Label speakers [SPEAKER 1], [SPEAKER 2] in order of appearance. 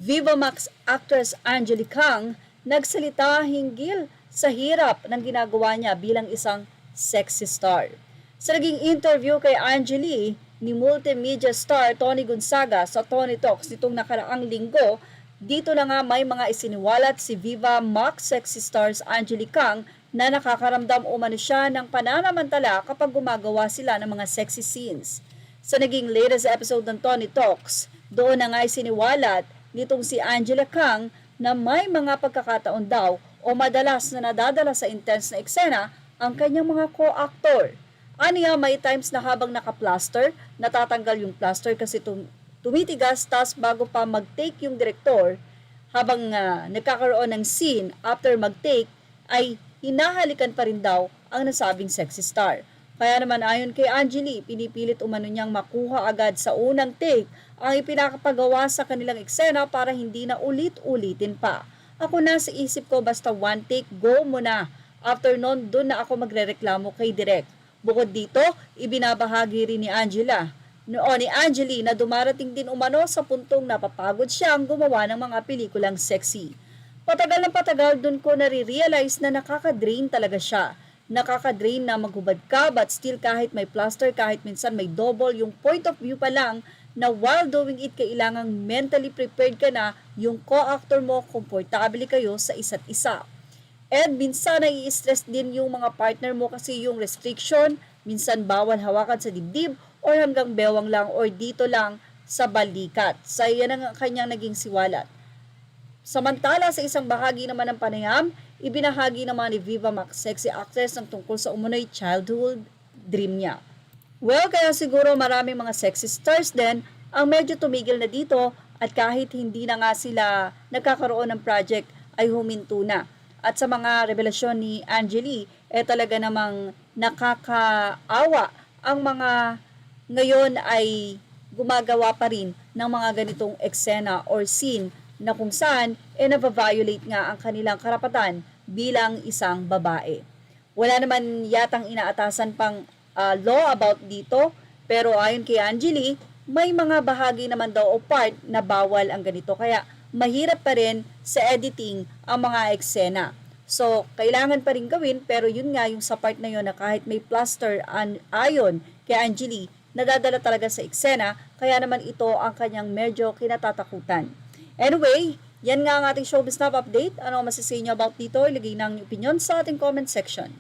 [SPEAKER 1] Viva Max actress Angeli Kang nagsalita hinggil sa hirap ng ginagawa niya bilang isang sexy star. Sa naging interview kay Angeli ni multimedia star Tony Gonzaga sa Tony Talks nitong nakaraang linggo, dito na nga may mga isiniwalat si Viva Max sexy stars Angeli Kang na nakakaramdam umano siya ng pananamantala kapag gumagawa sila ng mga sexy scenes. Sa naging latest episode ng Tony Talks, doon na nga isiniwalat nitong si Angela Kang na may mga pagkakataon daw o madalas na nadadala sa intense na eksena ang kanyang mga co-actor. Aniya may times na habang naka-plaster, natatanggal yung plaster kasi tumitigas, tas bago pa mag-take yung direktor, habang nagkakaroon ng scene after mag-take, ay hinahalikan pa rin daw ang nasabing sexy star. Kaya naman ayon kay Angeli, pinipilit umano niyang makuha agad sa unang take ang ipinakapagawa sa kanilang eksena para hindi na ulit-ulitin pa. Ako na sa isip ko basta one take, go mo na. After nun, dun na ako magrereklamo kay Direk. Bukod dito, ibinabahagi rin ni Angeli na dumarating din umano sa puntong napapagod siyang gumawa ng mga pelikulang sexy. Patagal ng patagal dun ko nare-realize na nakaka-drain talaga siya. Nakaka-drain na maghubad ka but still kahit may plaster, kahit minsan may double, yung point of view pa lang na while doing it kailangang mentally prepared ka na yung co-actor mo, komportable kayo sa isa't isa. And minsan nai-stress din yung mga partner mo kasi yung restriction, minsan bawal hawakan sa dibdib or hanggang bewang lang or dito lang sa balikat. So yan ang kanyang naging siwalat. Samantala sa isang bahagi naman ng panayam, ibinahagi naman ni Viva Max sexy actress ang tungkol sa umunoy childhood dream niya. Well, kaya siguro maraming mga sexy stars din ang medyo tumigil na dito at kahit hindi na nga sila nagkakaroon ng project ay huminto na. At sa mga revelasyon ni Angeli, talaga namang nakakaawa ang mga ngayon ay gumagawa pa rin ng mga ganitong eksena or scene na kung saan na-violate nga ang kanilang karapatan bilang isang babae. Wala naman yatang inaatasan pang law about dito, pero ayon kay Angeli, may mga bahagi naman daw o part na bawal ang ganito. Kaya mahirap pa rin sa editing ang mga eksena. So, kailangan pa rin gawin, pero yun nga yung sa part na yun na kahit may plaster ayon kay Angeli, nadadala talaga sa eksena, kaya naman ito ang kanyang medyo kinatatakutan. Anyway, yan nga ang ating showbiz snap update. Ano ang masasay niyo about dito? Ilagay na ang opinion sa ating comment section.